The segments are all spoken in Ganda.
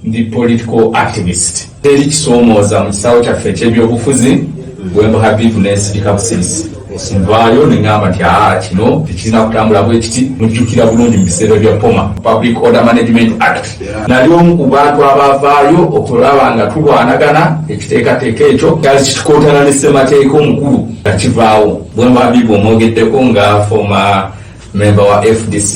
ndi political activist. Teri kisomooza mu kisawo kyaffe eky'ebyobufuzi BUWEMBO HABIB n'ensirika busirisi. Nvaayo ne ngamba nti kino tekirina kutambula bwe kiti, mujjukira bulungi mu biseera bya POMA, Public Order Management Act. Nali omu ku bantu abavaayo okulaba nga tulwanagana ekiteekateeka ekyo kyali kitukootana ne ssemateeka omukulu nga kivaawo. BUWEMBO HABIB omwogeddeko nga former member wa FDC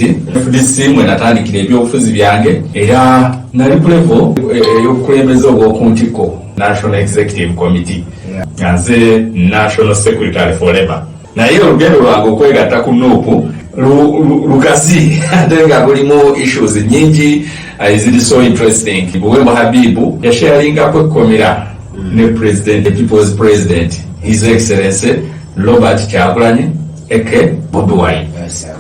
mwe natandikira ebyobufuzi byange, era nali ku level ey'obukulembeze obw'okuntiko National Executive Committee. Nze National Secretary forever. Naye olugendo lwange okwegatta ku NUP lugazi ate nga lulimu issues nyingi eziri so interesting. BUWEMBO HABIB yasharingako ekkomera ne President, the People's President, His Excellency Robert Kyagulanyi Eke Bobi Wine.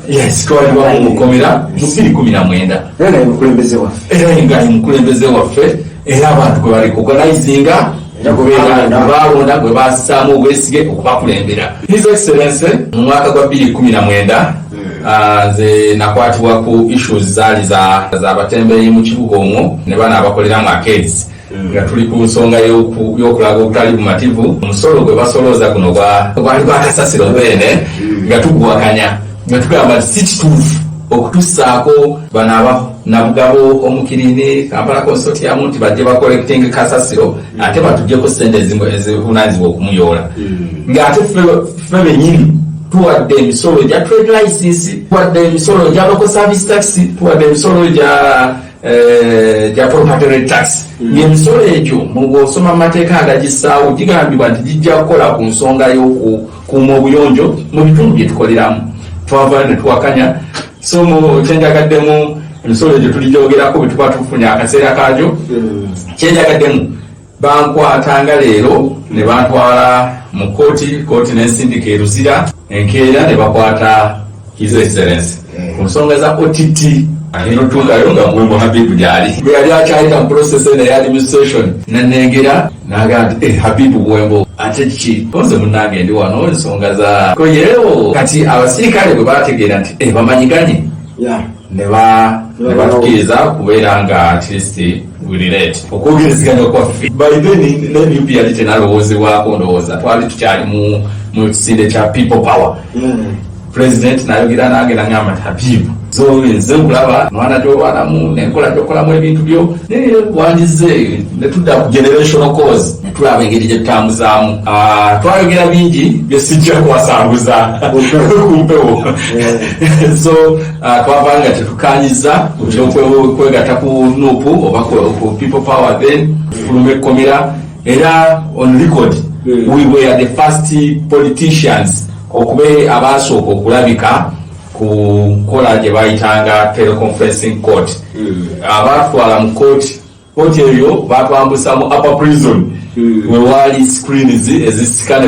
Yes, twaliwa mu komera mu 2019. Era mukulembeze waffe. Era nga mukulembeze waffe era abantu gwe bali organizinga balonda gwe bassaamu obwesige okubakulembera. His Excellency mu mwaka gwa 2019 nze nakwatibwa ku issues zaali z'abatembeeyi mu kibuga omwo ne bana abakoleramu arcades. Nga tuli ku nsonga y'okulaga obutali bumativu, omusolo gwe basolooza guno gwali gwakasasiro beene nga tugwakanya nga tugamba nti si kituufu okutussaako bano nabugabo omukirini Kampala Consortium nti bajje bacollecting kasasiro ate batugyeko ssente ezivunaanyizibwa okumuyoola. Ng'ate ffe bennyini tuwadde emisolo gya trade license, tuwadde emisolo gya local service tax, tuwadde emisolo gya proprietary tax. Emisolo egyo bw'osoma mu mateeka agagisaawo gigambibwa nti gijja kukola ku nsonga y'okukuuma obuyonjo mu bitundu bye tukoleramu. Twava ne tuwakanya, so mu kyenjagaddemu emisolo egyo tuligyogerako bwe tuba tufunye akaseera kaajo. Kyenjagaddemu bankwatanga leero ne bantwala mu kooti n'ensindika eruzira enkeera ne bakwata His Excellency ku nsonga za OTT. Eno tukayo nga BUWEMBO HABIB gyali bwe yali akyayita mu process eno eya administration nanengera naga nti HABIB BUWEMBO ate ki konze munnange ndi wano ensonga za koyewo kati abasirikale bwe bategeera nti bamanyiganye ne batukiriza kubeera nga at least we relate okwogereziganya kwaffe. By then NRM yali tenalowoozebwako, ndowooza twali tukyali mu kisinde kya people power. President nayogera nange nangamba nti HABIB nze nkulaba mwana gy'olwanamu nenkola gy'okolamu ebintu byo naye wandize ne tudda ku generational cause ne tulaba engeri gye tutambuzaamu. Twayogera bingi bye sijja kuwasanguza ku mpewo. So twavanga tetukanyiza kwegatta ku NUP oba ku people power, then tufuluma ekkomera era on record we were the first politicians okube abasooka okulabika ku kola gye bayitanga teleconferencing court. Abatwala mu kooti eyo batwambusa mu upper prison we wali screens ezisika ne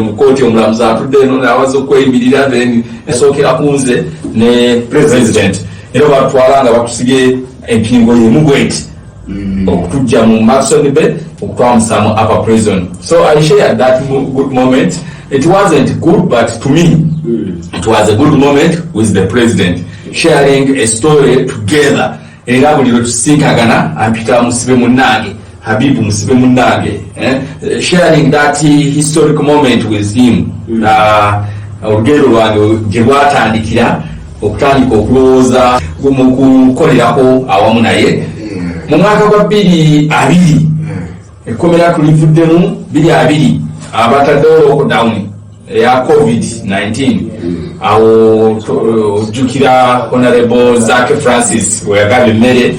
mu kooti omulamuzi atudde eno nawaza okweyimirira then esookera kunze ne president era batwala nga batusibye empingo yemu bweti okutujja mu Maxon Bay okutwamusa mu upper prison. So I shared that good moment. It wasn't good, but to me it was a good moment with the president, sharing a story together. Era buli lwe tusinkagana ampita musibe munnange HABIB musibe munnange, sharing that historic moment with him. Olugendo lwange gye lwatandikira okutandika okulowooza mu kukolerako awamu naye mu mwaka gwa 2020 ekkomera tulivuddemu 2020 abataddewo lockdown ya COVID-19. Awo ojjukira Honorable Zach Francis we yagaba emmere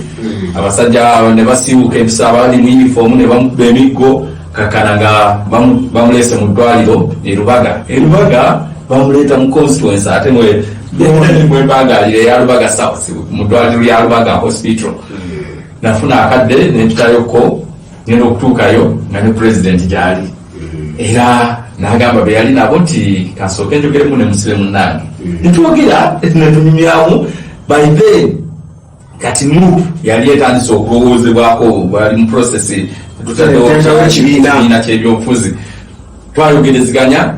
abasajja ne basibuka empisa abali mu uniform ne bamukuba emiggo kakana nga bamulese mu ddwaliro Rubaga bamuleeta mu constituency ate mwe mbangalire ya Rubaga South mu ddwaliro ya Rubaga Hospital. Nafuna akadde nempitayoko ngenda okutuukayo nga ne president gyali era nagamba be yali nabo nti kasooke njogeremu ne musibe munnange netwogera netunyumyamu. By then kati NUP yali etandise okulowoozebwako bali mu process tutaddewo kibiina ky'ebyobufuzi twayogereziganya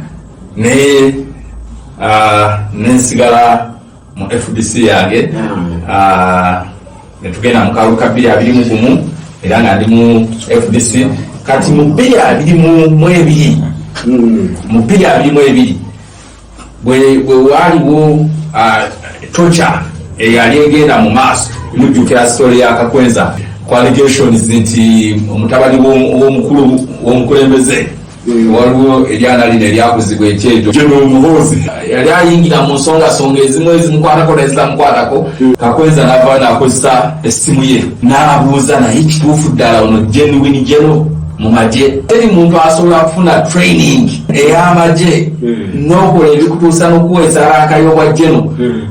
nensigala mu FDC yange ne tugenda mu kalulu ka 2021 era nga ndi mu FDC kati mu 2022 mu 2022 bwe waliwo tocha eyali egenda mu maaso mujjukira story ya Kakwenza ku allegations nti omutabani w'omukulu w'omukulembeze waliwo eryana lino eryakuzibwa ekyejo General Muhoozi yali ayingira mu nsongasonga ezimu ezimukwatako n'ezitamukwatako Kakwenza n'ava n'akozesa essimu ye n'abuuza naye kituufu ddala ono genuine general mu magye teri muntu asobola kufuna training ey'amagye n'okola ebikutuusa n'okuweesa akayo bwa jeno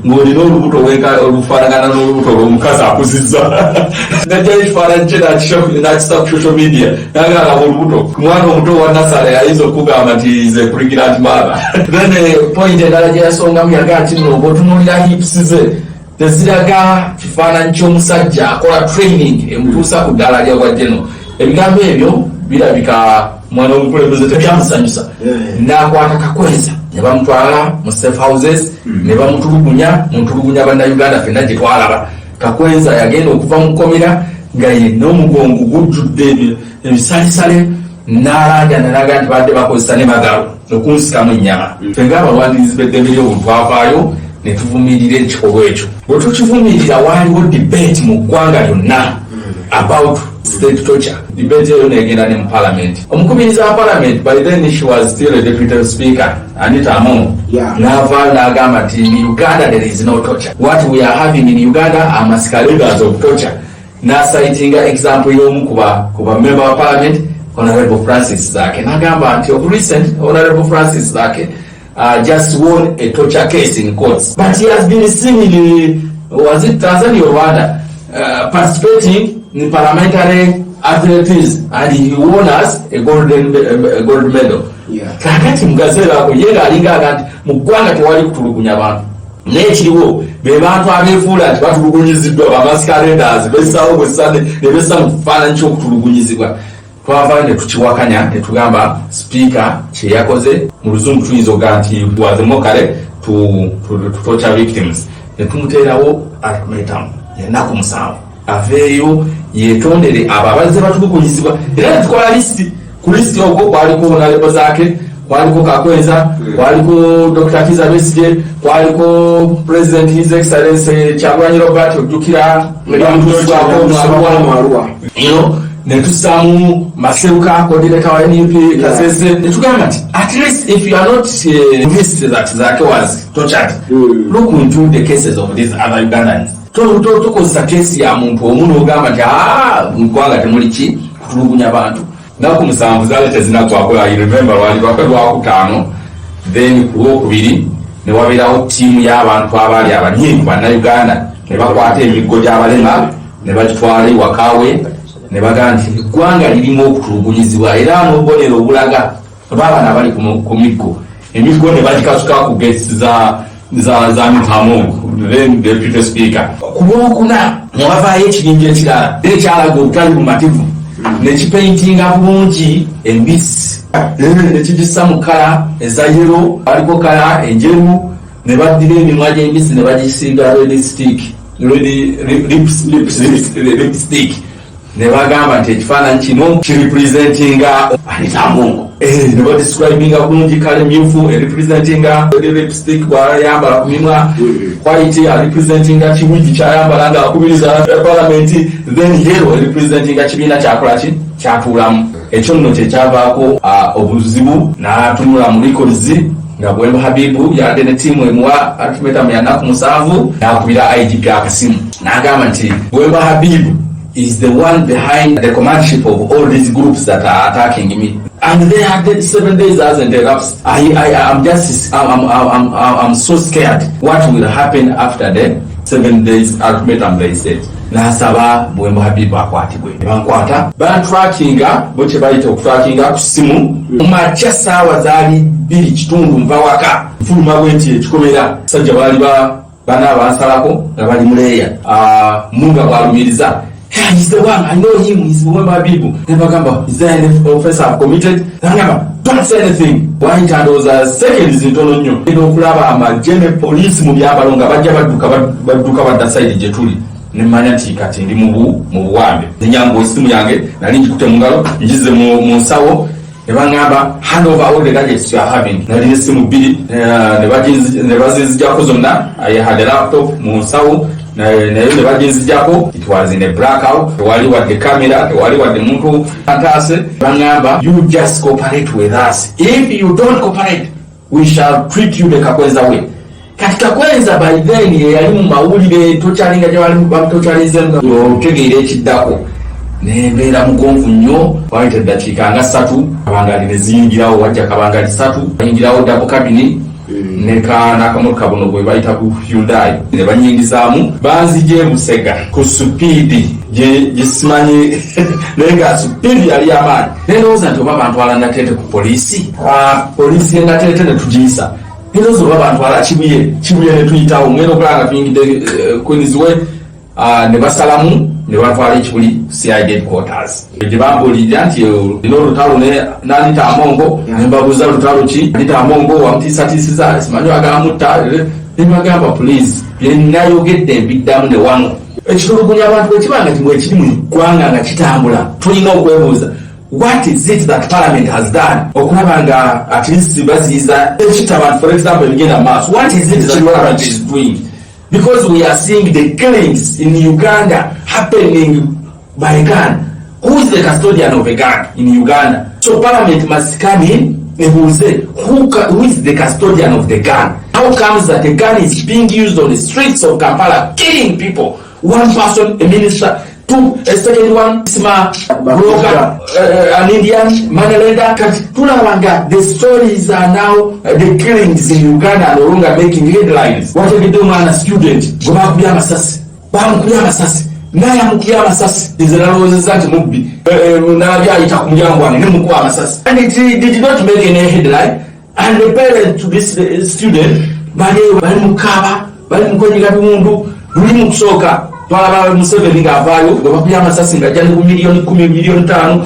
ng'olina olubuto olufaanagana n'olubuto olw'omukazi akuzizza najjayo ekifaananyi kye nakisa ku social media nagamba olubuto ku mwana omuto wa nasale ayinza okugamba nti ze pregnant mother then point endala gye yasongamu yagaa nti nno bw'otunuulira hips ze teziraga kifaananyi ky'omusajja akola training emutuusa ku ddala lya bwa jeno ebigambo ebyo birabika mwana w'omukulembeze tebyamusanyusa n'akwata Kakwenza ne bamutwala mu safe houses ne bamutulugunya mu ntulugunya bannayuganda ffenna gye twalaba Kakwenza yagenda okuva mu kkomera nga yenna omugongo gujjudde ebisalisale n'alanja nalaga nti badde bakozesa ne magalo okunsikamu ennyama ffe ng'abalwanirizi b'eddembe ly'obuntu twavaayo ne tuvumirira ekikolwa ekyo bwe tukivumirira waaliwo debate mu ggwanga lyonna about state torture. Debate eyo negenda ne mu parliament. Omukubiriza wa parliament, by then she was still a deputy speaker, Anita Among. N'avaayo n'agamba nti in Uganda there is no torture. What we are having in Uganda are masqueraders of torture. N'acitinga example y'omu kuba member wa parliament, Honorable Francis Zake. N'agamba nti of recent, Honorable Francis Zake just won a torture case in courts. But he has been seen in, was it Tanzania or Rwanda, participating in parliamentary athletics, and he won us a gold medal. Kakati mugazera ako yenga alinga nti mu ggwanga tewali kutulugunya abantu n'ekiriwo be bantu abeefuula nti batulugunyiziddwa bamascaraders bessawo bwessane ne bessa mu kifaananyi ky'okutulugunyizibwa. Twavaayo ne tukiwakanya ne tugamba sipiika kye yakoze mu luzungu tuyinza okugaa nti was a mockery to torture victims. Ne tumuteerawo ultimatum y'ennaku 7 aveeyo yetondere abo abazze batulugunyizibwa era ne tukola listi. Ku listi okwo kwaliko Honorable Zake, kwaliko Kakwenza, kwaliko Dr. Kiza Besigye, kwaliko President His Excellency Kyagulanyi Robert ojjukira ne tusaamu Maseruka coordinator wa NUP Kasese ne tugamba nti at least if you are not convinced that Zake was tortured, look into the cases of these other Ugandans. Tukozesa kesi ya muntu omu n'ogamba nti mu ggwanga temuli ki kutulugunya abantu. Naku 7 zaali tezinakwakola. I remember wali Lwakutaano, then ku Lwokubiri ne wabeerawo ttiimu y'abantu abaali abanyiivu bannayuganda ne bakwata emiggo gy'abalema ne bagitwala ewakaawe ne bagamba nti eggwanga lirimu okutulugunyizibwa era n'obubonero obulaga baabana bali ku miggo. Emiggo ne bagikasuka ku gates za Mutamungu, then Deputy Speaker. Ku Lwokuna ne wavaayo ekibinja ekirala ekyalaga obutali bumativu ne kipaintinga bulungi embisi ne kigissa mu kala eza yero, baliko kala enjeru ne baddira emimwa gy'embisi ne bagisiiga lipstick ne bagamba nti ekifaananyi kino kirepresentinga Anita Mungo. Ne badescribinga bulungi kala emyufu erepresentinga lipstick bw'ayambala ku mimwa, white representinga kiwigi ky'ayambala nga akubiriza parliament, then yellow representinga kibiina kyakolaki kyatuulamu. Ekyo nno kyekyavaako obuzibu n'atunula mu records nga Buwembo HABIB yadde ne ttiimu emuwa ultimatum ya nnaku 7 n'akubira IGP akasimu n'agamba nti Buwembo HABIB is the one behind the commandship of all these groups that are attacking me. And they are dead 7 days hasn't elapsed. I'm so scared what will happen after the 7 days ultimatum, they said. Nasaba Buwembo HABIB akwatibwe. Bankwata bantrackinga bwe bayita okutrackinga ku simu mumakya ssaawa zaali 2 kitundu nva waka nfuluma bwenti ekikomera sajja baali bana abansalako nga bali muleeya munga bwalumiriza. He's the one, I know him, he's Buwembo HABIB. Never gamba, is there any offense I've committed? Don't say anything. Why ntandoza seconds ntono nnyo. Okulaba amagye ne police mu byabalonga bajja badduka badda side gye tuli. nemanya nti kati ndi mu buwambe nenyamba osimu yange nali njikute mu ngalo njize mu nsawo nebangamba hand over all the gadgets you are having nali nesimu bbiri ne bazinzijjako zonna I had a laptop mu nsawo nayo ne baginzijjako it was in a blackout tewali wadde camera tewali wadde muntu antase bangamba you just cooperate with us if you don't cooperate we shall treat you the Kakwenza way. Katika Kakwenza by then yali mu mawulire tokyalinga gye bali bamutokyalinze otegeera ekiddako nembeera mugonvu nnyo wayita eddakiika nga 3 kabangali ne ziyingirawo wajja kabangali 3 bayingirawo dabo kabini n'akamotoka buno bwe bayita ku Hyundai ne banyingizaamu banzije Busega ku supiidi gye naye nga supiidi yali amaanyi nerowooza nti oba bantwala Nateete ku poliisi poliisi ye Nateete ne tugiyisa nerowooza oba bantwala Kibuye ne tuyitawo ngenda okulaba nga tuyingidde Queensway ne basalamu ne batwala Ekibuli CID headquarters gye bambuulirira nti lino olutalo n'alita amongo ne mbabuuza lutalo ki alita amongo wamutiisatiisiza simanyi agala mutta ne bagamba please bye nayogedde mbiddamu ne wano ekitulugunya abantu bwe kibanga ti bwe kiri mu ggwanga nga kitambula tulina okwebuuza what is it that parliament has done okulaba nga at least baziyiza ekitabantu for example ebigenda maaso what is it that parliament is doing because we are seeing the killings in Uganda happening by a gun. Who is the custodian of a gun in Uganda? So parliament must come in and will say who is the custodian of the gun? How comes that the gun is being used on the streets of Kampala killing people? One person, a minister, two, a second one, broker, an Indian, Manalenda. The stories are now, the killings in Uganda are no longer making headlines. What if you do man a student? Go back to Yamasasi. Bamukuyama sasi. Naya mukuyama sasi. Izalaloze zati mubbi. Nabya ita kumjangwane. Nemukuyama sasi. And it did not make any headline. And the parent to this student, bali mukaba, bali mukwenyiga bimundu, luli mukusoka. Twalaba Museveni ng'avaayo bakuyama sasi nga jali ku milioni 10 milioni 5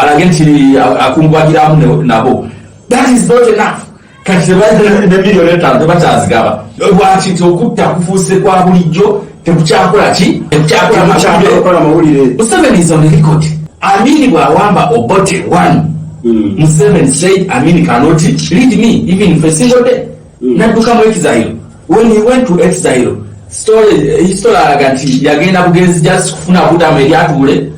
alage nti akumbwagiramu nabo. That is not enough. Kati ne milioni 5 tebakyazigaba. Lwaki okutta kufuuse kwa bulijjo tekukyakola ki? Tekukyakola mawulire. Museveni is on the record. Amini bw'awamba Obote 1. Museveni said Amini cannot lead me even for a single day. Naddukamu exile. When he went to exile, history alaga nti yagenda bugenzi just kufuna budamu eryatuule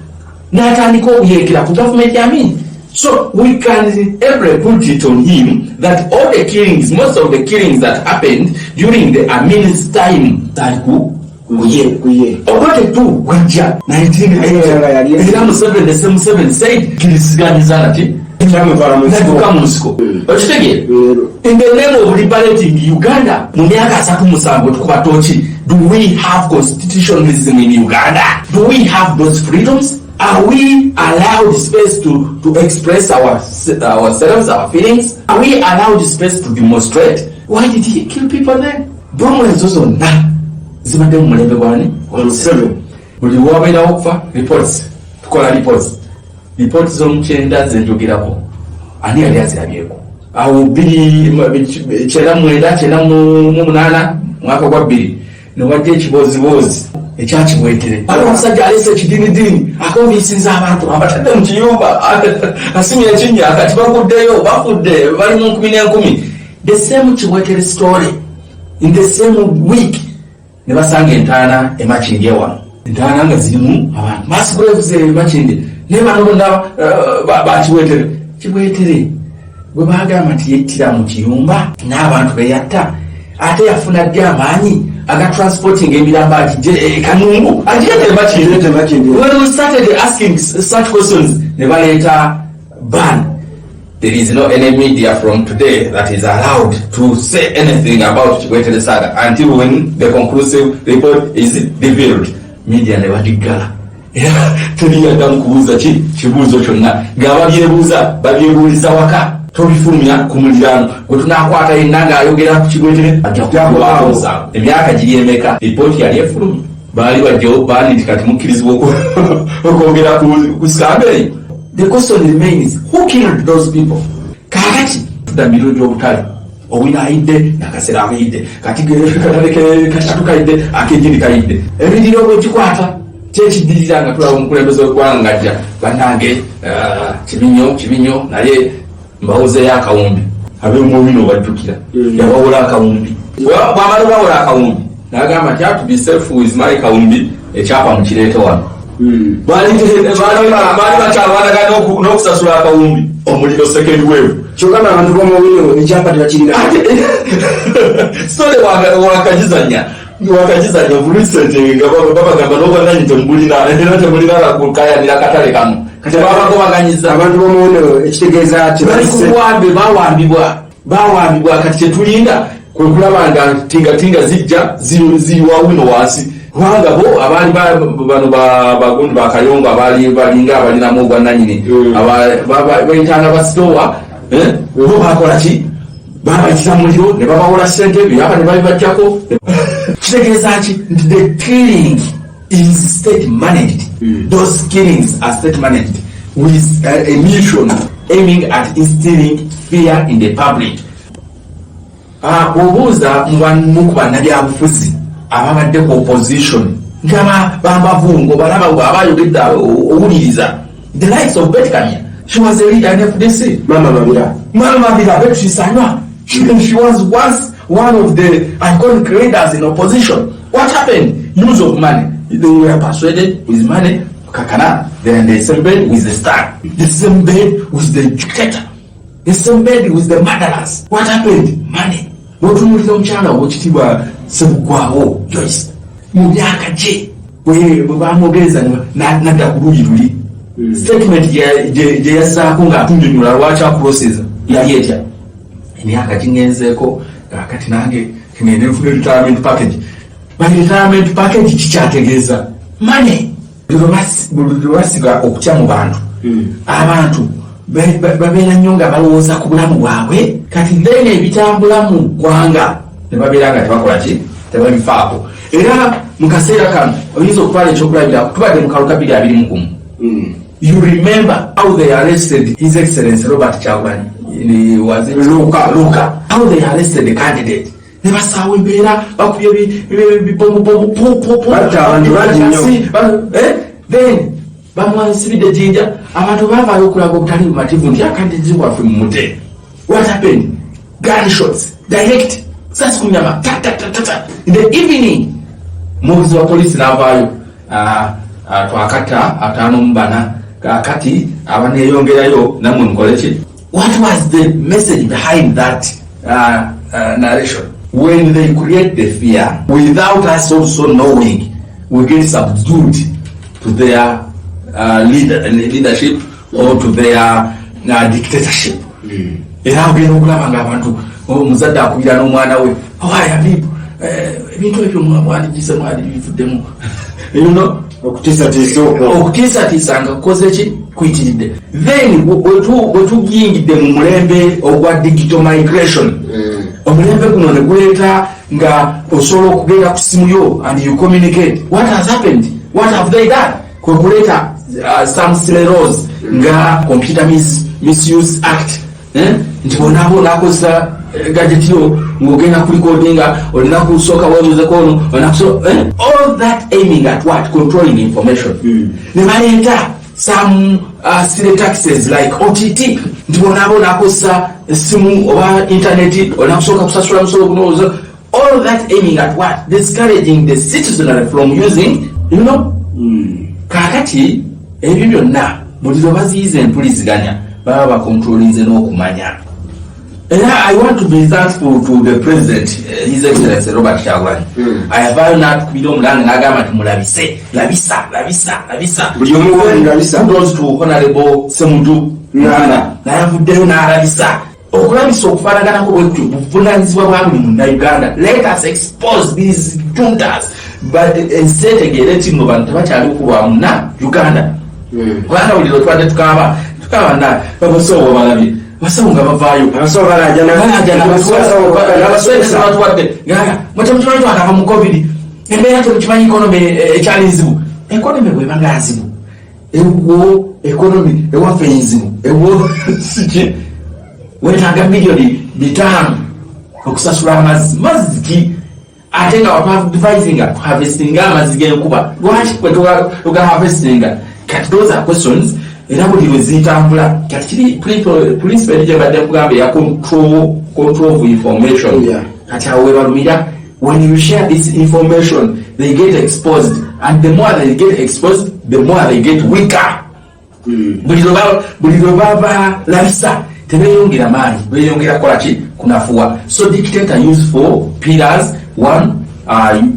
n'atandika okuyeekera ku government ya Amini. So we can ever put it on him that all the killings, most of the killings that happened during the Amini's time that Obote tu wajja 1980 era Museveni said kirisiganyiza nati natuka mu nsiko okitegere in the name of liberating Uganda mu myaka 37 tukuba toki. Do we have constitutionalism in Uganda? Do we have those freedoms? Are we allowed space to express ourselves, our feelings? Are we allowed space to demonstrate? Why did he kill people then? Bomu ezozo na zibadde mu mulembe gwani Museveni buli wabeera okufa reports tukola reports z'omukyenda zenjogerako ani yali azirabyeko awo 1998 mwaka gwa 2 newajja ekibozibozi ekyakibwetere omusajja aleese ekidinidini akobiisinza abantu abatadde mu kiyumba asimya ekinnya kati baguddeyo bafudde bali mu 10,000 the same kibwetere story in the same week ne basanga entaana emakindye wano entaana nga zirimu abantu massive emakindye ne bano bonna kibwetere bwe bagamba nti yettira mu kiyumba n'abantu beyatta ate yafuna ddi amaanyi aga transporting emirambo kanungu agiretemakindi. When we started asking such questions ne baleeta ban. There is no any media from today that is allowed to say anything about Kibwetere saga until when the conclusive report is revealed. Media ne badigala teriyaddamu kubuuza kibuuzo kyonna babyebuuliza waka tobifulumya ku muliraano gwe tunaakwata yenna ng'ayogera ku Kibwetere ajja kubabuuza emyaka giri emeka ripooti yali efulumye baali bajjawo baani nti kati mukkirizibwa okwogera ku skandale. The question remains, who killed those people? Kakati tudamiro gy'obutale owina ayidde nakasera akayidde kati katatu kayidde akejindi kayidde ebiriro bwe kikwata kyekidirira nga tulaba omukulembeze w'eggwanga ng'ajja bannange kibinyo naye mbawozeyo akawumbi ab'omubino bajjukira yabawola akawumbi bw'amala bawola akawumbi n'agamba nti to be self with my kawumbi ekyapa mukireete wano baali bakyalwanagana n'okusasula akawumbi omuliro second wave kyokka abantu b'omubino ekyapa tebakirina sole wakagizanya bulisente nga babagamba n'obwananyi temulina era temulina lakukayanira katale kamu babagobaganyiza abantu b'omubino ekitegeeza balikubuwambe bawambibwa kati kyetulinda kwe kulaba nga tingatinga zijja ziwa wino wansi kubanga bo abaali bano bagundi bakayongo balinga abalinamu obwananyini bayitanga basitowa bo bakola ki babayitira muliro ne babawola sente byaba ne babibajjako kitegeeza ki nti the killing is state managed. Those killings are state managed with a mission aiming at instilling fear in the public. Obuuza mu bannabyabufuzi ababadde ku opposition nga bambavungo balaba abayogedde owuliriza the likes of Betkamya. She was a leader in FDC. Mama Mabira Betusanywa. She was once one of the iconic leaders in opposition. What happened? Use of money. They were persuaded with money. Kakana. Then the same bed with the star. The same bed with the dictator. The same bed with the murderers. What happened? Money. What will you channel? What you were Sebukwaho Joyce. Munyaka J. We bamogeza nada kurujiruli. Statement je yasaako nga atunjunula lwaki akuroseza yali etya emyaka ginenzeko kati nange ngende nfuna retirement package. Retirement package kikyategeeza money lwebasiga okutya mu bantu abantu babeera nnyo nga balowooza ku bulamu bwabwe kati then ebitambula mu ggwanga ne babeera nga tebakola ki tebabifaako era mu kaseera kano oyinza okutwala ekyokulabira tubadde mu kaluka 2021. You remember how they arrested His Excellency Robert Kyagulanyi? Was it Luka? How they arrested the candidate? They were so embarrassed. Then, bamwa sibide jinja. Abantu bava okulaga obutali bumativu ndi akandidate waffe mu mute. What happened? Gunshots. Direct. Sasa kunyama. In the evening, muvuzi wa polisi n'avaayo. Twakata atano mbana. Kati abaneyongerayo namwe mukoleki. What was the message behind that narration? When they create the fear without us also knowing, we get subdued to their leadership or to their dictatorship. Era ogenda okulaba nga abantu omuzadde akubira n'omwana we HABIB ebintu ebyo mwandigize bivuddemu you know okutiisatiisa nga kukoze ki kuyitiridde. Then bwe tugiyingidde mu mulembe ogwa digital migration, omulembe guno ne guleeta nga osobola okugenda ku simu yo and you communicate. What has happened? What have they done? Kwe kuleeta some laws nga Computer Misuse Act. Nti bonaabona akozesa gadget yo ng'ogenda ku recordinga olina kusooka weebuuzeko ono all that aiming at what? Controlling information. Ne baleeta some silly taxes like OTT. Nti bonaabona akozesa essimu oba internet olina kusooka kusasula musolo guno. All that aiming at what? Discouraging the citizenry from using, you know. Kakati ebyo byonna buli lwe baziyiza empuliziganya baba bakontrolinze n'okumanya. And I want to be thankful to the President, His Excellency Robert Kyagulanyi. I have found out kubira omulanga n'agamba nti mulabise labisa buli omu labisa kudos to Honorable Semutu nayavuddeyo n'alabisa okulabisa okufaanaganako bwetyo buvunaanyizibwa bwa buli munnayuganda. Let us expose these juntas but enseetegeera eti mu bantu tebakyali kulwa munna Uganda. Kubanga buli lwe tubadde tukaaba na babasobo balabye basawo nga bavaayo abasawo balaja n'abaswede mutemukimanyi twakava mu covid embeera temukimanyi ekonomi ekyali nzibu. Ekonomi bweba nga nzibu ewo ekonomi ewaffe nzibu ewo siki wetaaga miliyoni 5 okusasula amazzi ki ate nga advising harvesting amazzi g'enkuba lwaki kwe tuga harvesting kati those are questions era buli lwe zitambula kati kiri principle gye badde kugamba ya control of information kati awo webalumira when you share this information they get exposed and the more they get exposed the more they get weaker buli lwe baba labisa tebeyongera maanyi beyongera kola ki kunafuwa so dictator use four pillars. One,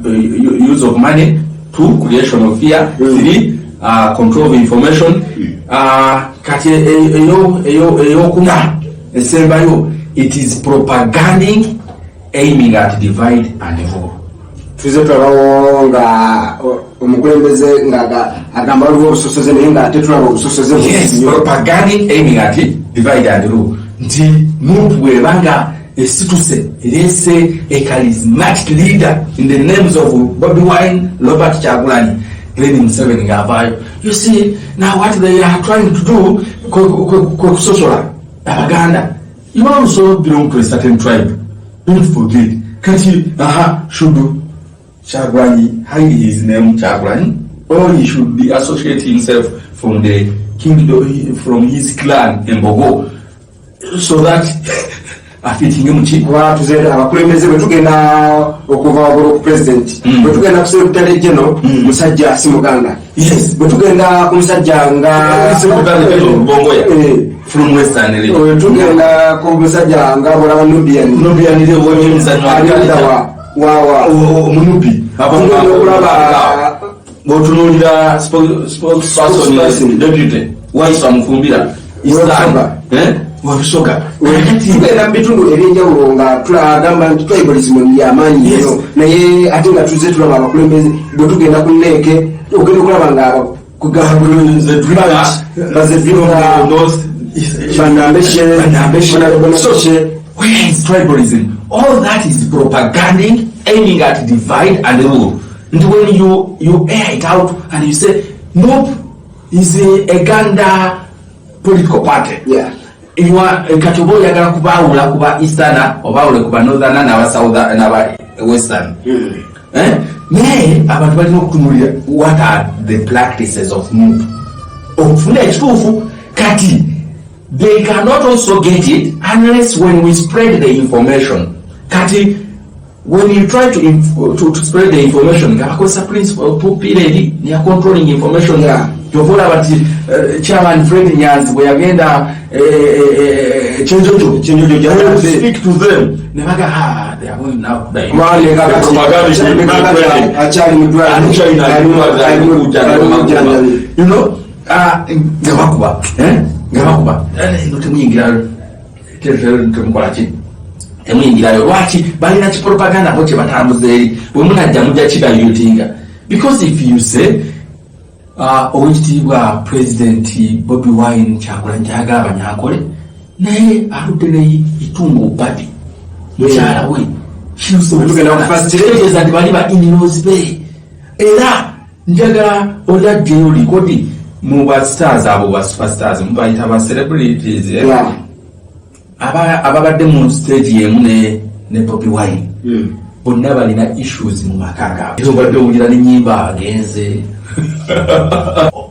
use of money. Two, creation of fear. Three, control of information. Kati eyo kuna esembayo it is propaganding aiming at divide and rule. Tuze tulabawo nga omukulembeze nga agamba waliwo obusosoze naye nga ate tulaba obusosoze. Yes, propaganding aiming at divide and rule. Nti muntu bwebanga esituse erese a charismatic leader in the names of Bobi Wine, Robert Kyagulanyi, Glenn Museveni ngavayo. You see now what they are trying to do kusosola Abaganda. You also belong to a certain tribe. Don't forget. Can't you should Kyagulanyi hide his name Kyagulanyi, or he should be associate himself from the kingdom, from his clan Embogo, so that afitinge muki kwa tuzera abakulembeze betugenda okuva ku president betugenda kusekutale jeno musajja simuganda. Yes, betugenda ku musajja nga simuganda bongoya from western region betugenda ku musajja nga bola Nubian ile wonye mizanyo wa munubi abakulaba botunulira spokesperson deputy waisa mufumbira isanga wabisoka tugenda bitundu ebyenjawulo nga tulagamba nti tribalism y'amaanyi nnyo naye ate nga tuze tulaba abakulembeze bwe tugenda ku nneeke ogenda okulaba nga where is tribalism? All that is propaganding aiming at divide and rule. And when you air it out and you say nope is a Uganda political party, iwa katubo yagala kubawula kuba eastern obawule kuba northern na southern na western naye abantu balina okutunulira what are the practices of move okufuna ekituufu kati they cannot also get it unless when we spread the information kati when you try to spread the information ngabakozesa principle period ya controlling information yovola bati chairman Fred Nyanzi bwe yagenda chenjojo speak to them nebaga they are going now you know ngabakuba temuyingira temukola ki temuyingirayo lwaki balina kipropaganda bo kye batambuza eri bwe munajja mujja kibayutinga because if you say owekitiibwa president Bobi Wine Kyagulanyi kyagala abanyankole naye aludde neitunga obadi mukyala we kitegeza nti bali ba in-laws be era njagala olyaddeyo likodi mu ba stars abo ba superstars mubayita ba celebrities ababadde mu stage yemu ne Bobi Wine bonna balina issues mu maka gaabwe obadde owulira n'ennyimba agenze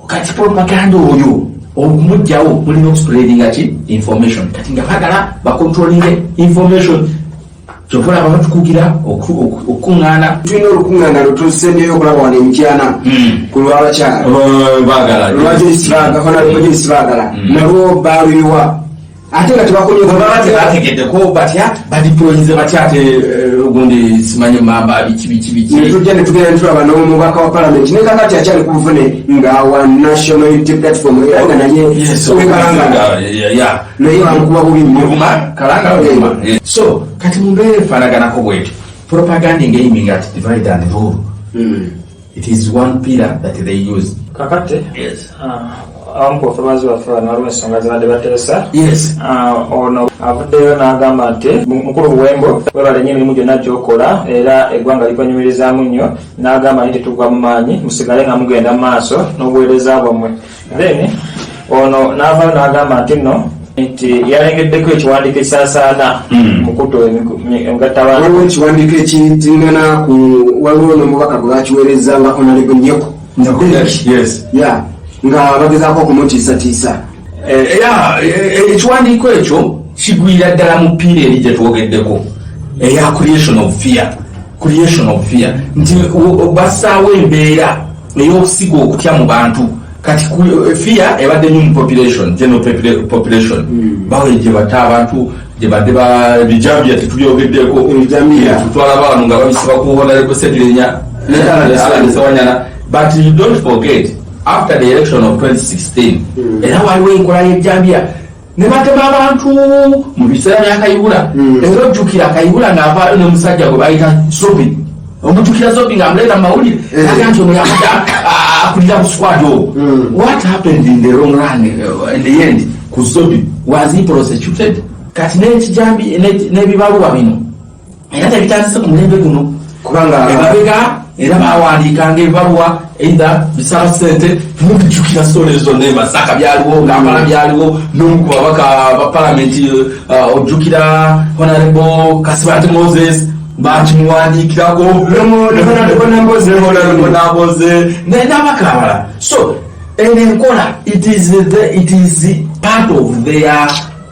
kati propaganda oyo omujjawo mulina okuspreadinga ki information kati nga bagala bacontrolling information kyokola babatukugira okukuŋŋaana tulina olukuŋŋaana lutusemyeyo okulaba wano emityana ku lwabakyala lwajoyisibagala nalwo baaluyiwa ate nga tebakolebategeddeko batya badiployize batya ate gundi simanye mamba biki netujja netugenda netulaba n'omubaka wa parliament ne kakati akyali ku buvune nga wa national unity platform era nga naye naye wamukuba bubi kalanga so kati mumbeera efaanaganako bwetyo propaganding aiming at divide and rule it is one pillar that they use kakate abamukofabazi baffe waliwo ensonga zibadde bateresa ono avuddeyo n'agamba nti mukulu Buwembo webale nnyo emirimu gyonna gy'okola era eggwanga likwanyumirizaamu nnyo n'agamba nti tetugwa mu maanyi musigale nga mugenda mu maaso n'obuweereza bwammwe then ono n'avaayo n'agamba nti nno nti yalengeddeko ekiwandiiko ekisaasaana mukuto omugattabantu waliwo ekiwandiiko ekizingana ku waliwo n'omubaka gwe bakiweereza nga Honorable Nyeko nga bagezaako okumutiisatiisa ekiwandiiko ekyo kigwira ddala mu period gye twogeddeko eya creation of fear nti bassaawo embeera ey'okusiga okutya mu bantu kati fear ebadde nnyo mu general population bawe gye batta abantu gye badde bijambya tetulyogeddeko tutwala abantu nga babisiba ku Honorable Sedirenya Sewanyana. But you don't forget, after the election of 2016 era waliwo enkola y'ejjambya ne batema abantu mu biseera bya Kayihura era ojjukira Kayihura ng'avaayo n'omusajja gwe bayita Zobi omujjukira Zobi ng'amuleeta mu mawulire aga nti ono yakuta akulira ku squad owo. What happened in the long run in the end ku Zobi? Was he prosecuted? Kati n'ekijambi n'ebibaluwa bino era tebitandise ku mulembe guno kubanga emabega era bawandiikanga ebibaluwa either bisala ssente mubijjukira story zonna Masaka byaliwo Kampala byaliwo n'omu ku babaka ba palamenti ojjukira Honorable Kasibati Moses bakimuwandiikirako Namboze n'abaka abalala. So enkola it is part of their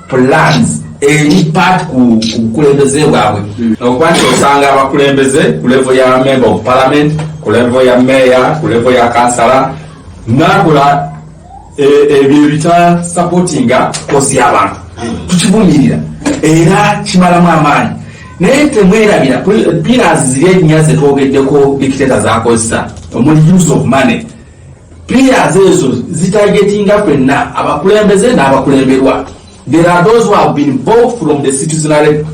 plans eri part ku bukulembeze bwabwe okuba nti osanga abakulembeze ku level ya member of parliament, ku level ya mayor, ku level ya kansala nakola ebyo bita supportinga kozi y'abantu tukivumirira era kimalamu amaanyi naye temwerabira pillars ziri ennya zetwogeddeko dictator zakozesa omuli use of money. Pillars ezo zitargetinga fenna abakulembeze n'abakulemberwa. There are those who have been bought from the citizenry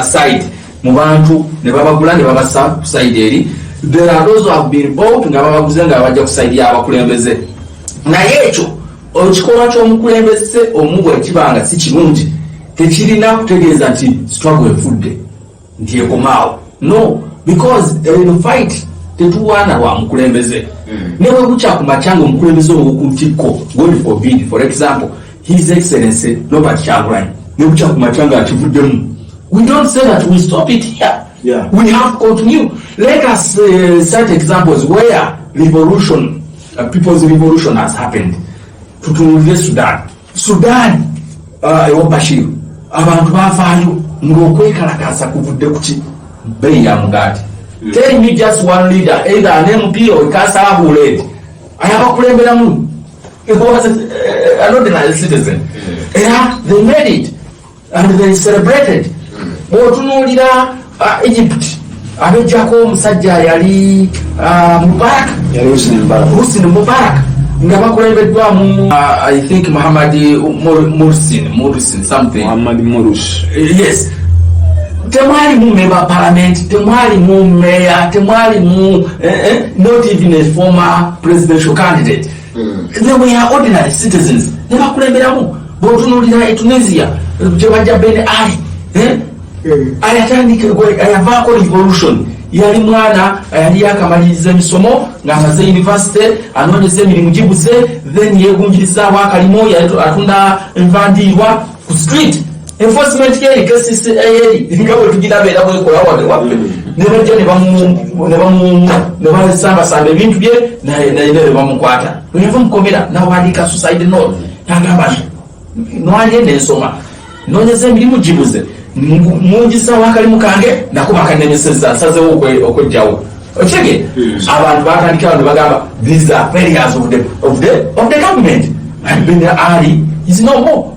side mu bantu ne babagula ne babasa ku side eri. There are those who have been bought nga babaguze nga bajja ku side y'abakulembeze. Naye ekyo ekikolwa ky'omukulembeze omu ekibanga si kirungi tekirina kutegeeza nti struggle efudde nti ekomaawo. No, because in fight tetuwaana lwa mukulembeze. Ne bwe bukya ku makyanga omukulembeze owoku ntikko, God forbid, for example, His Excellency Robert Kyagulanyi ne bukya ku makyanga akivuddemu. We don't say that we stop it here. Yeah. We have to continue. Let us cite examples where revolution, people's revolution has happened. Tutunulire Sudan ewa Bashir abantu bavaayo ng'okwekalakaasa kuvudde kuki bbeeyi ya mugaati. Tell me just one leader, either an MP or a councillor who led. I have a kulemberamu. It was an ordinary citizen. Yeah, they made it and they celebrated. Bw'otunuulira Egypt abejjako omusajja yali Hussein Mubarak nga bakulembeddwamu I think Muhammad Morsi something. Muhammad Morsi. Yes. Temwali mu member parliament, temwali mu mayor, temwali mu not even a former presidential candidate. They were ordinary citizens. Ne bakulemberamu. Bw'otunuulira Tunisia gye bajja Ben Ali ayatandika ayavaako revolution. Yali mwana yali yakamaliriza emisomo ng'amaze university anoonyeza emirimu gibuze then yeegunjirizaawo akalimo atunda envandiirwa ku street. Enforcement yeri kesisi eyeri nga bwe tugiraba era bwekola wadde waffe ne bajja ne basamba ebintu bye naye ne bamukwata bweyava mukomera n'awandiika suicide note n'agamba nwalye n'ensoma noonyeza emirimu gibuze mungisaawo akalimu kange nako bakanemesezza nsazewo okwejjawo okitege abantu batandikira ne bagamba these are failures of the government and Ben Ali is no more.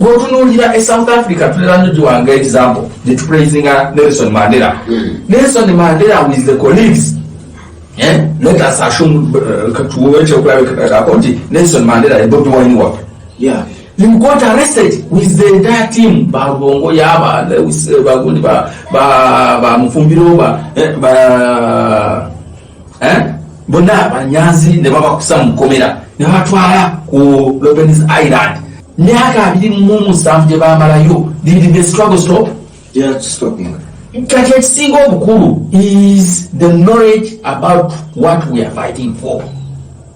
Bw'otunuulira South Africa tulera nnyo giwanga example gye tupraisinga Nelson Mandela. Nelson Mandela with the colleagues let us assume tuwekyokulabikako nti Nelson Mandela and Bobi Wine work. Yeah. You got arrested with the entire team. Babongo yaba bagundi ba mufumbiro bonna banyanzi ne babakusa mukomera ne batwala ku Robben Island. Myaka 27 gye bamalayo. Did the struggle stop? Yeah, stopping. Kati ekisinga obukulu is the knowledge about what we are fighting for.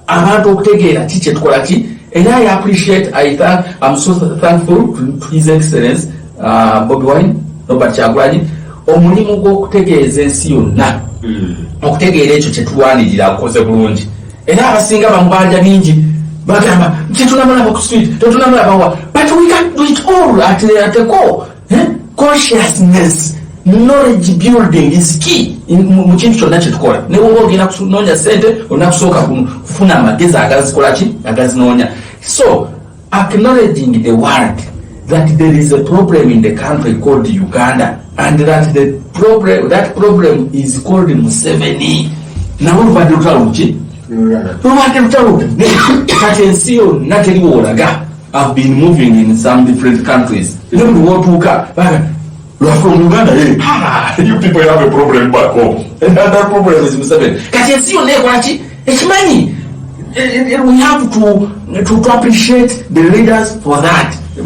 Abantu okutegeera ki kye tukola ki And I appreciate, I'm so thankful to His Excellency Bobi Wine, Robert Kyagulanyi, omulimu gw'okutegeeza ensi yonna okutegeera ekyo kye tulwanirira akoze bulungi. Era abasinga bamubanja bingi bagamba tetunamulaba ku street, tetunamulaba wa, but we can do it all at the core. Consciousness, knowledge building is key mu kintu kyonna kye tukola. Ne bw'oba ogenda kunoonya ssente olina kusooka kufuna amagezi agazikola ki agazinoonya. So acknowledging the world that there is a problem in the country called Uganda, and that that problem is called Museveni. Nawe lubadde lutalo luki? Lubadde lutalo kati ensi yonna teriwoolaga. I've been moving in some different countries. You know wotuuka you are from Uganda, hey? You people have a problem back home. And that problem is Museveni. Kati ensi yonna ekola ki? Ekimanyi. We have to appreciate the leaders for that. The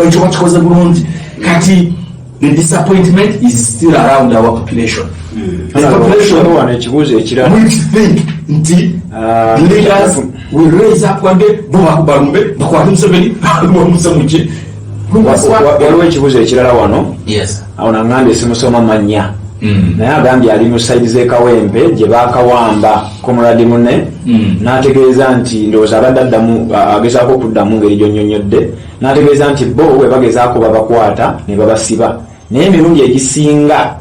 disappointment is still around our population. The population will think the leaders will raise up one day. Yes. naye agambye ali mu saidi z'ekawempe gye baakawamba komuladi munne n'ategeeza nti ndowooza abadde addamu agezaako okuddamu ngeri gyonnyonnyodde n'ategeeza nti bo bwe bagezaako babakwata ne babasiba naye emirundi egisinga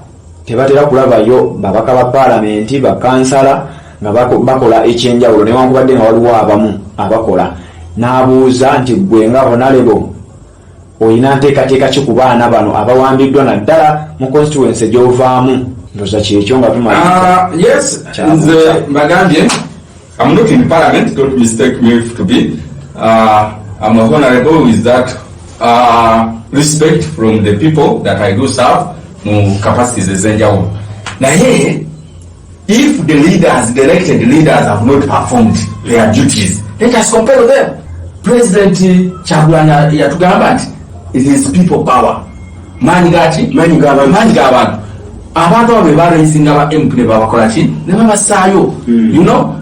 tebatera kulabayo babaka ba paalamenti bakansala nga bakola ekyenjawulo newankubadde nga waliwo abamu abakola n'abuuza nti gwe nga honalebo oyina nteekateeka ki ku baana bano abawambiddwa naddala mu constituency gy'ovaamu ndoza kyekyo nga tumaliriza. Yes, nze mbagambye I'm not in parliament, don't mistake me to be. I'm a honorable with that respect from the people that I do serve mu capacities ez'enjawulo. Naye if the leaders, the elected leaders have not performed their duties, let us compare them. President Kyagulanyi yatugamba nti it is people power. Manyi g'abantu. Abantu abo be barayisinga ba MP ne babakola ki? Ne babasaayo. You know,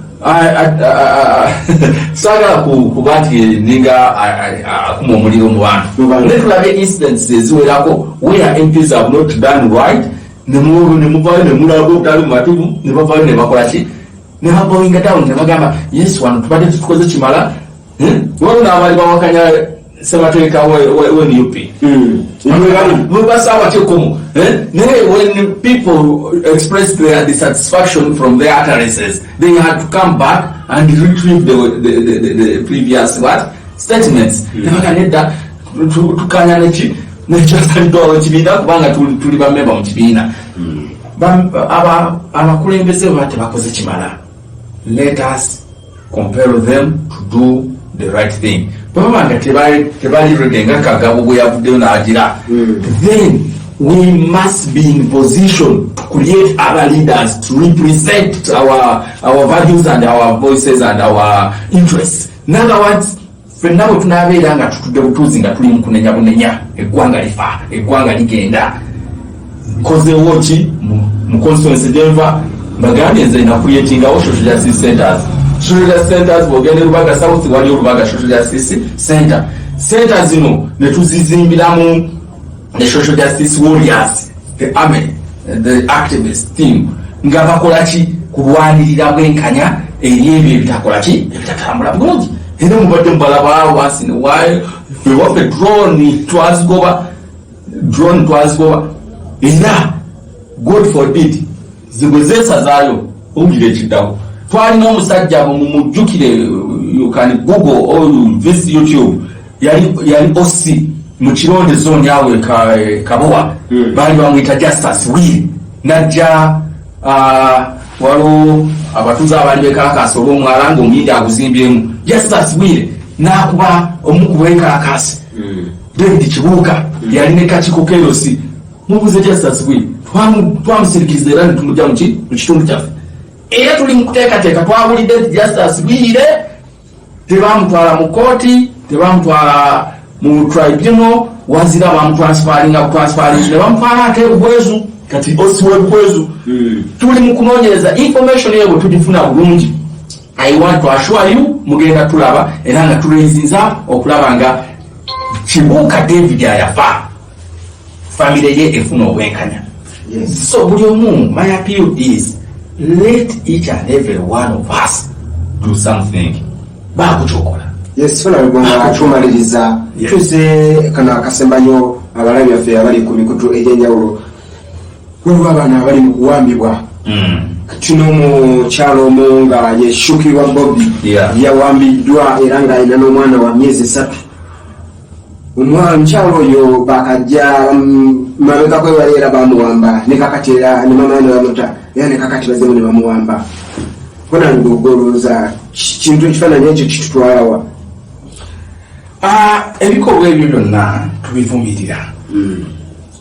saagala kuba nti ninga akuma omuliro mu bantu. Ne tulabe incidents eziwerako where MPs have not done right. Ne muvaayo ne mulaba obutali mumatuvu ne bavaayo ne bakola ki? Ne babawinga down ne bagamba yes wano tubadde tukoze kimala. Waliwo n'abali bawakanya Senator when UP. When people express their dissatisfaction from their utterances, they had to come back and retrieve the previous statements. Never need that to kanyanechi. Just do chibina kubanga tuli bameba mu chibina. Abakulembeze bate bakoze kimala. Let us compel them to do the right thing. Then we must be in position to create our leaders to represent our values and our voices and our interests. In other words, fenna bwe tunabeera nga tutudde butuuzi nga tuli mu kunenya bunenya eggwanga lifa eggwanga ligenda nkozeewo ki mu constituency gyenva mbagambye nze na creatingawo social justice centers. Social centers bwogende Rubaga South waliyo Rubaga Social Justice Center. Center zino ne tuzizimbiramu the social justice warriors, the army, the activist team nga bakola ki kulwanirira bwenkanya eri ebyo ebitakola ki ebitatambula bulungi. Era mubadde mubalaba wansi ne wayo wewafe drone twazigoba era God forbid zigwezesazaayo owulire ekiddawo. Twalina omusajja mumujjukire, you can Google or visit YouTube, yali OC mu Kironde zone yawe Kabowa bali bamwita Justice Will najja waliwo abatuuze abali bekakasa olw'omwala ng'omuyindi aguzimbyemu Justice Will n'akuba omu ku bwekakasi David Kibuuka yali ne Kakiko Kerosi mubuze Justice Will twamusirikiriza era netumujja mu kitundu kyaffe. Era tuli mu kuteekateeka twawulidde nti Justice Bwire tebamutwala mu kooti, tebamutwala mu tribunal, wazira bamutransfaringa ne bamutwala ate Bugwezu, kati osi w'Ebugwezu. Tuli mu kunoonyereza information eyo bwe tugifuna bulungi I want to assure you mugenda tulaba era nga tulaizinza okulaba nga Kibuuka David ayafa family ye efuna obwenkanya. Yes. So buli omu, my appeal is let each and every one of us do something. Bakuchokola. Yes, funa lugonga tumaliriza tuze kana akasembanyo abalabi baffe abali ku mikutu egyenjawulo waliwo abaana abali mu kuwambibwa kino mu kyalo omu nga yeshukirwa Bobby yawambiddwa era nga alina n'omwana wa myezi 3. Omukyalo oyo bakajja mabega kwe bali era bamuwamba ne kakati era ne mama ne bamuta era ne kakati bazemu ne bamuwamba. Kona ngogoloza kintu ekifaananyi ekyo kitutwalawa. Ebikolwa ebyo byonna tubivumirira.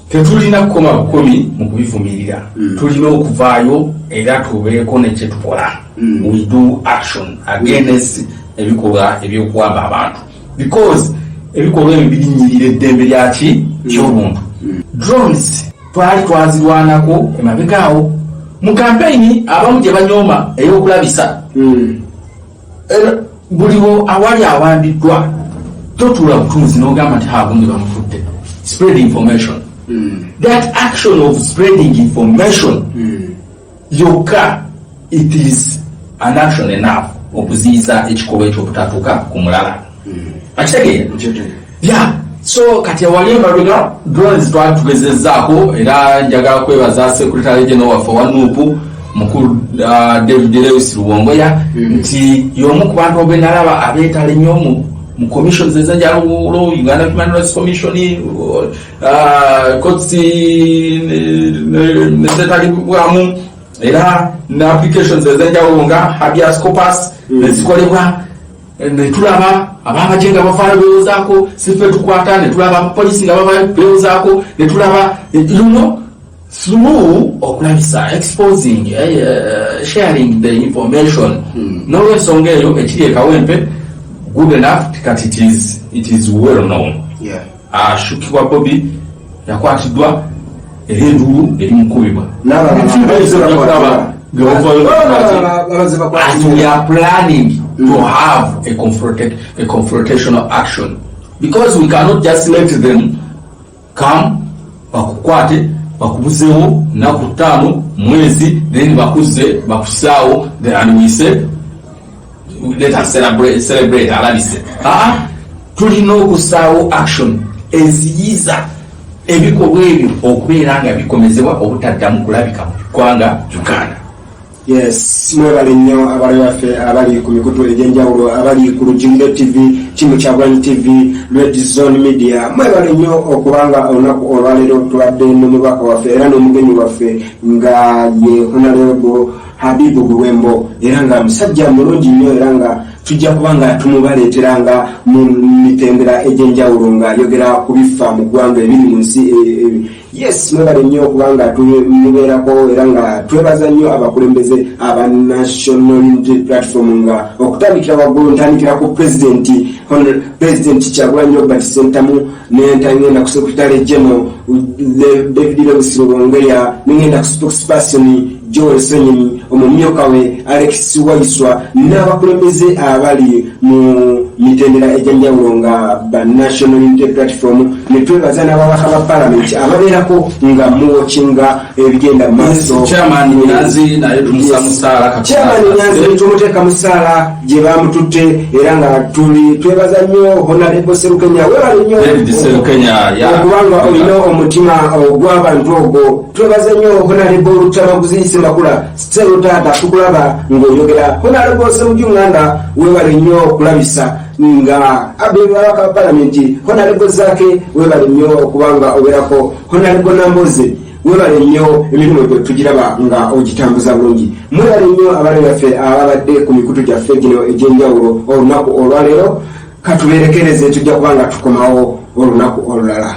Tetulina kukoma bukomi mu kubivumirira. Tulina okuvaayo era tubeeko ne kye tukola. We do action against ebikolwa ebyokuwamba abantu. Because ebikolwa ebyo birinyirira eddembe lyaki ky'obuntu. Drones twali twazirwanako emabegaawo. Mu campaign abamu gye banyooma ey'okulabisa. Buliwo awali awambiddwa totula butunzi n'ogamba nti abundi bamufudde. Spread information. That action of spreading information yokka it is an action enough okuziyiza ekikolwa eky'obutatuuka ku mulala. Akitegeera? Yeah. So kati awali emabega drones twatugezezzaako era njagala kwebaza Secretary General waffe wa NUP mukulu David Lewis Luwongoya nti y'omu ku bantu abenalaba abeetala ennyo mu commissions ez'enjawulo, Uganda Human Rights Commission, courts nezetali bwamu era ne applications ez'enjawulo nga habeas corpus nezikolebwa. Netulaba abamaje nga bafala bewozaako sife tukwata, netulaba police nga bafala bewozaako, netulaba through okulabisa exposing sharing the information. N'olwensonga eyo ekiri e Kawempe good enough kati it is well known. Ashukibwa Bobby yakwatiddwa erendulu eri mukubibwa. And we are planning to have a confrontational action because we cannot just let them come bakukwate bakubuzeewo naku 5 mwezi then bakusaawo and we say let us celebrate alabise. Tulina okusaawo action eziyiza ebikolwa ebyo okubeera nga bikomezebwa obutaddamu kulabika mu ggwanga Uganda. Yes, mwebale nnyo abali baffe abali ku mikutu egyenjawulo abali ku Rujugiro TV, Kimu Kyagwanyi TV, Red Zone Media. Mwebale nnyo okubanga olunaku olwaleero tubadde n'omubaka waffe era n'omugenyi waffe nga ye Honorable HABIB BUWEMBO era nga musajja mulungi nnyo era nga tujja kubanga tumubaleetera nga mu mitendera egyenjawulo nga yogera ku bifa mu ggwanga ebiri mu nsi. Yes, mwebale nnyo okubanga tumubeerako era nga twebaza nnyo abakulembeze aba National Unity Platform nga okutandikira waggulu ntandikira ku President Kyagulanyi Robert Ssentamu n'entangenda ku Secretary General David Lewis Luwongoya n'engenda ku spokesperson Joel Senyonyi, omumyuka we Alex Waiswa n'abakulembeze abali mu mitendera egyenjawulo nga ba National Unity Platform. Netwebaza n'ababaka ba Parliament ababeerako nga muwatchinga ebigenda maaso. Chairman Nyanzi naye tumusamusala Chairman Nyanzi tumuteeka musaala gye bamututte era nga twebaza nnyo Honorable Serukenya webale nnyo David Serukenya okubanga olina omutima ogw'abantu ogwo. Twebaza nnyo Honorable Lutabaguzi Sembakula Serutaata tukulaba ng'oyogera. Honorable Serujunganda webale nnyo okulabisa nga ababaka ba Parliament. Honorable Zake webale nnyo okubanga oberako. Honorable Namboze webale nnyo emirimu gye tugiraba nga ogitambuza bulungi. Mwebale nnyo abalabi baffe ababadde ku mikutu gyaffe gino egy'enjawulo olunaku olwaleero. Katubeerekereze tujja kubanga tukomawo olunaku olulala.